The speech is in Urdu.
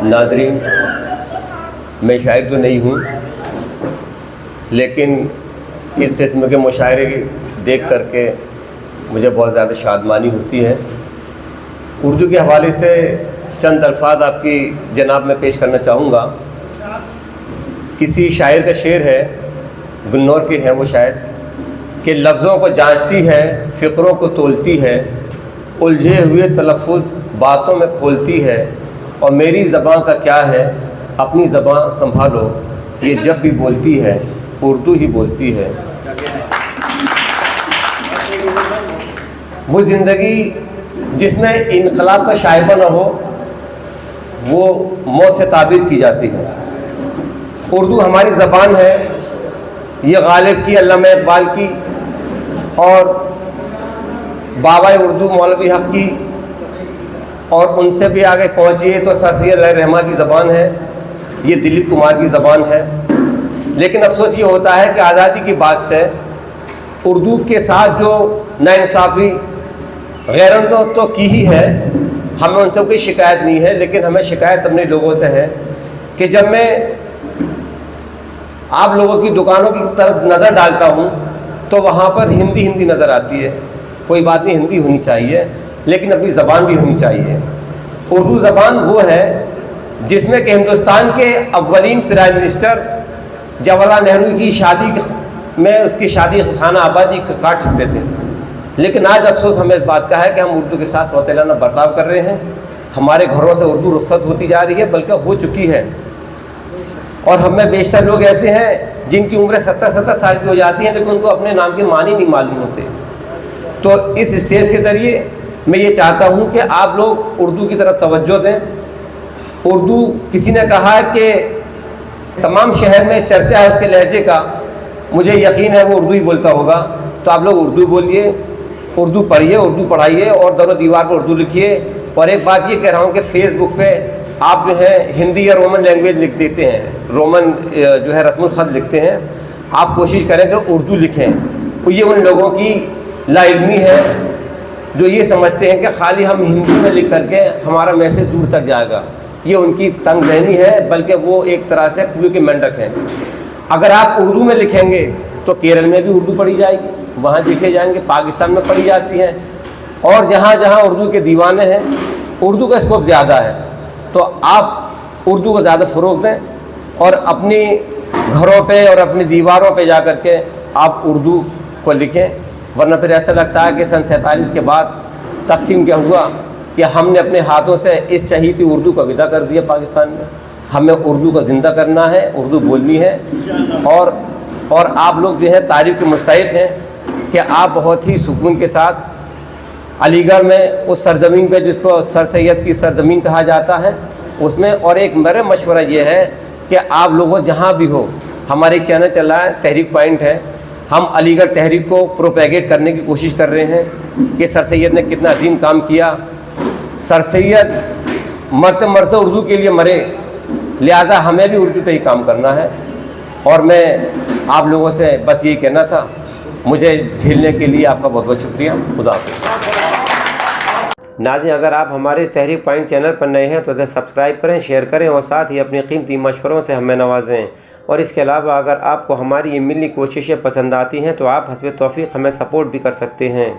ناظرین، میں شاعر تو نہیں ہوں، لیکن اس قسم کے مشاعرے دیکھ کر کے مجھے بہت زیادہ شادمانی ہوتی ہے۔ اردو کے حوالے سے چند الفاظ آپ کی جناب میں پیش کرنا چاہوں گا۔ کسی شاعر کا شعر ہے، گلنور کے ہیں وہ شاعر، کہ لفظوں کو جانچتی ہے، فقروں کو تولتی ہے، الجھے ہوئے تلفظ باتوں میں کھولتی ہے، اور میری زباں کا کیا ہے، اپنی زباں سنبھالو، یہ جب بھی بولتی ہے اردو ہی بولتی ہے۔ وہ زندگی جس میں انقلاب کا شائبہ نہ ہو، وہ موت سے تعبیر کی جاتی ہے۔ اردو ہماری زبان ہے، یہ غالب کی، علامہ اقبال کی اور بابا اردو مولوی حق کی، اور ان سے بھی آگے پہنچیے تو سر سید علیہ الرحمہ کی زبان ہے، یہ دلیپ کمار کی زبان ہے۔ لیکن افسوس یہ ہوتا ہے کہ آزادی کی بعد سے اردو کے ساتھ جو ناانصافی غیروں تو کی ہی ہے، ہمیں ان سے کوئی شکایت نہیں ہے، لیکن ہمیں شکایت اپنے لوگوں سے ہے کہ جب میں آپ لوگوں کی دکانوں کی طرف نظر ڈالتا ہوں تو وہاں پر ہندی نظر آتی ہے۔ کوئی بات نہیں، ہندی ہونی چاہیے، لیکن اپنی زبان بھی ہونی چاہیے۔ اردو زبان وہ ہے جس میں کہ ہندوستان کے اولین پرائم منسٹر جواہر لال نہرو کی شادی میں اس کی شادی خانہ آبادی کاٹ سکتے تھے، لیکن آج افسوس ہمیں اس بات کا ہے کہ ہم اردو کے ساتھ سوتیلانہ برتاؤ کر رہے ہیں۔ ہمارے گھروں سے اردو رخصت ہوتی جا رہی ہے، بلکہ ہو چکی ہے، اور ہم میں بیشتر لوگ ایسے ہیں جن کی عمریں 70 سال کی ہو جاتی ہیں، لیکن ان کو اپنے نام کے معنی نہیں معلوم ہوتے۔ تو اس اسٹیج کے ذریعے میں یہ چاہتا ہوں کہ آپ لوگ اردو کی طرف توجہ دیں۔ اردو، کسی نے کہا ہے کہ تمام شہر میں چرچا ہے اس کے لہجے کا، مجھے یقین ہے وہ اردو ہی بولتا ہوگا، تو آپ لوگ اردو بولیے، اردو پڑھیے، اردو پڑھائیے، اور در و دیوار پر اردو لکھیے۔ اور ایک بات یہ کہہ رہا ہوں کہ فیس بک پہ آپ جو ہے ہندی یا رومن لینگویج لکھ دیتے ہیں، رومن جو ہے رسم الخط لکھتے ہیں، آپ کوشش کریں کہ اردو لکھیں۔ یہ ان لوگوں کی لا علمی ہے جو یہ سمجھتے ہیں کہ خالی ہم ہندی میں لکھ کر کے ہمارا میسیج دور تک جائے گا، یہ ان کی تنگ ذہنی ہے، بلکہ وہ ایک طرح سے کنویں کے مینڈک ہیں۔ اگر آپ اردو میں لکھیں گے تو کیرل میں بھی اردو پڑھی جائے گی، وہاں لکھے جائیں گے، پاکستان میں پڑھی جاتی ہیں، اور جہاں جہاں اردو کے دیوانے ہیں، اردو کا اسکوپ زیادہ ہے۔ تو آپ اردو کو زیادہ فروغ دیں، اور اپنی گھروں پہ اور اپنی دیواروں پہ جا کر کے آپ اردو کو لکھیں، ورنہ پھر ایسا لگتا ہے کہ سن 47 کے بعد تقسیم کیا ہوا کہ ہم نے اپنے ہاتھوں سے اس چہیتی اردو کو ودا کر دیا پاکستان میں۔ ہمیں اردو کو زندہ کرنا ہے، اردو بولنی ہے، اور آپ لوگ جو ہے تعریف کے مستحق ہیں کہ آپ بہت ہی سکون کے ساتھ علی گڑھ میں اس سرزمین پہ جس کو سر سید کی سرزمین کہا جاتا ہے اس میں، اور ایک میرا مشورہ یہ ہے کہ آپ لوگوں جہاں بھی ہو، ہمارے چینل چل رہا ہے تحریک پوائنٹ ہے، ہم علی گڑھ تحریک کو پروپیگیٹ کرنے کی کوشش کر رہے ہیں کہ سر سید نے کتنا عظیم کام کیا۔ سر سید مرتے مرتے اردو کے لیے مرے، لہذا ہمیں بھی اردو پہ ہی کام کرنا ہے۔ اور میں آپ لوگوں سے بس یہی کہنا تھا، مجھے جھیلنے کے لیے آپ کا بہت بہت شکریہ۔ خدا حافظ۔ ناظرین، اگر آپ ہمارے تحریک پوائنٹ چینل پر نئے ہیں تو اسے سبسکرائب کریں، شیئر کریں، اور ساتھ ہی اپنی قیمتی مشوروں سے ہمیں نوازیں۔ اور اس کے علاوہ اگر آپ کو ہماری یہ ملی کوششیں پسند آتی ہیں تو آپ حسب توفیق ہمیں سپورٹ بھی کر سکتے ہیں۔